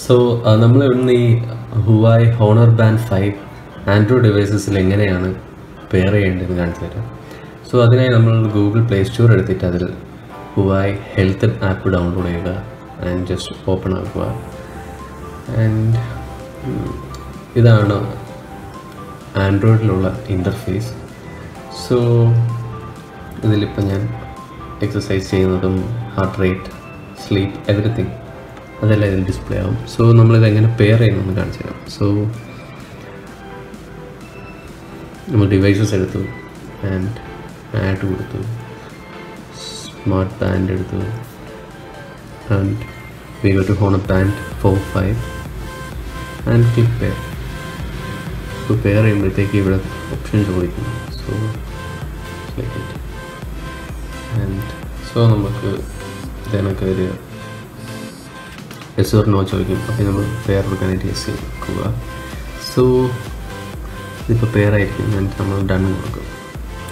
So, നമ്മൾ ഇന്ന് ഈ Huawei Honor Band 5 ആൻഡ്രോയിഡ് ഡിവൈസസിൽ എങ്ങനെയാണ് പെയർ ചെയ്യേണ്ടതെന്ന് കാണിച്ചു തരാം. സോ അതിനായി നമ്മൾ ഗൂഗിൾ പ്ലേ സ്റ്റോർ എടുത്തിട്ട് അതിൽ Huawei ഹെൽത്ത് ആപ്പ് ഡൗൺലോഡ് ചെയ്യുക ആൻഡ് ജസ്റ്റ് ഓപ്പൺ ആക്കുക. ആൻഡ് ഇതാണ് ആൻഡ്രോയിഡിലുള്ള ഇൻ്റർഫേസ്. സോ ഇതിലിപ്പോൾ ഞാൻ എക്സസൈസ് ചെയ്യുന്നതും ഹാർട്ട് റേറ്റ്, സ്ലീപ്പ്, എവറിത്തിങ് അതെല്ലാം ഇതിൽ ഡിസ്പ്ലേ ആവും. സോ നമ്മളിത് എങ്ങനെ പെയർ ചെയ്യുന്നതെന്ന് കാണിച്ചു തരാം. സോ നമ്മൾ ഡിവൈസസ് എടുത്തു ആൻഡ് ആഡ് കൊടുത്തു, സ്മാർട്ട് ബാൻഡ് എടുത്തു and we go to Honor band 4-5 and click pair. So pair ചെയ്യുമ്പോഴത്തേക്ക് ഇവിടെ ഓപ്ഷൻ ചോദിക്കും. So click it and so നമുക്ക് ഇതിനൊക്കെ ഒരു യെസ് ഓർ നോ ചോദിക്കും. അപ്പോൾ നമ്മൾ പെയർ കൊടുക്കാനായിട്ട് യെസ് കൊടുക്കുക. സോ ഇതിപ്പോൾ പെയർ ആയിരിക്കും ആൻഡ് നമ്മൾ ഡൺ കൊടുക്കും.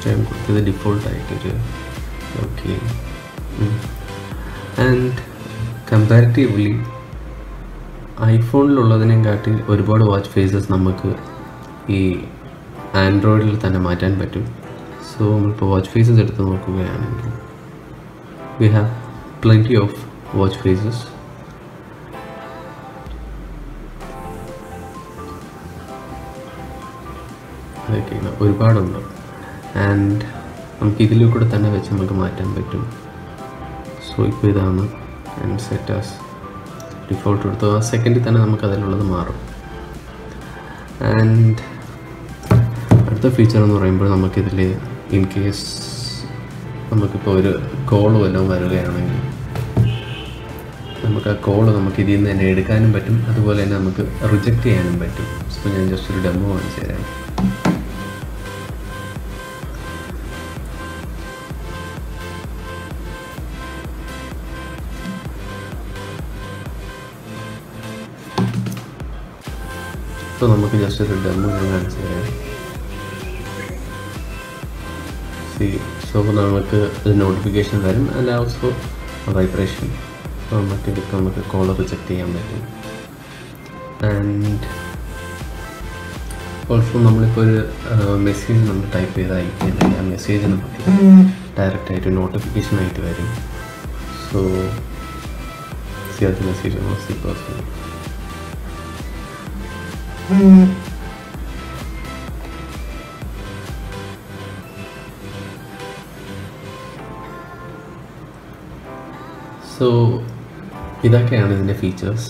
ഞാൻ കൊടുത്തത് ഡിഫോൾട്ടായിട്ടൊരു ഓക്കെ. ആൻഡ് കമ്പാരിറ്റീവ്ലി ഐഫോണിലുള്ളതിനെയും കാട്ടി ഒരുപാട് വാച്ച് ഫേസസ് നമുക്ക് ഈ ആൻഡ്രോയിഡിൽ തന്നെ മാറ്റാൻ പറ്റും. സോ നമ്മളിപ്പോൾ വാച്ച് ഫേസസ് എടുത്ത് നോക്കുകയാണെങ്കിൽ we have plenty of watch faces. അതൊക്കെയാണ്, ഒരുപാടുണ്ട്. ആൻഡ് നമുക്ക് ഇതിൽ കൂടെ തന്നെ വെച്ച് നമുക്ക് മാറ്റാൻ പറ്റും. സോ ഇപ്പോൾ ഇതാണ് ആൻഡ് സെറ്റ് ആസ് ഡിഫോൾട്ട് കൊടുത്തു. ആ സെക്കൻഡിൽ തന്നെ നമുക്ക് അതിലുള്ളത് മാറും. ആൻഡ് അടുത്ത ഫീച്ചർ എന്ന് പറയുമ്പോൾ നമുക്കിതിൽ ഇൻ കേസ് നമുക്കിപ്പോൾ ഒരു കോള് വല്ലതും വരികയാണെങ്കിൽ നമുക്ക് ആ കോള് നമുക്ക് ഇതിൽ നിന്ന് തന്നെ എടുക്കാനും പറ്റും, അതുപോലെ തന്നെ നമുക്ക് റിജക്റ്റ് ചെയ്യാനും പറ്റും. സോ ഞാൻ ജസ്റ്റ് ഒരു ഡെമോ കാണിച്ചു തരാം. സോ നമുക്ക് ജസ്റ്റ് ഒരു ഡെമോ ഞാൻ കാണിച്ചു തരാം. സോ നമുക്ക് ഒരു നോട്ടിഫിക്കേഷൻ വരും ആൻഡ് ഓൾസോ വൈബ്രേഷൻ. സോ നമുക്ക് കോളർ റിജക്റ്റ് ചെയ്യാൻ പറ്റും. ആൻഡ് ഓൾസോ നമ്മളിപ്പോൾ ഒരു മെസ്സേജ് നമ്മൾ ടൈപ്പ് ചെയ്ത് അയക്കുകയാണെങ്കിൽ ആ മെസ്സേജ് നമുക്ക് ഡയറക്റ്റായിട്ട് നോട്ടിഫിക്കേഷനായിട്ട് വരും. സോ അത് മെസ്സേജ് സി പേഴ്സൺ. സോ ഇതൊക്കെയാണ് ഇതിൻ്റെ ഫീച്ചേഴ്സ്.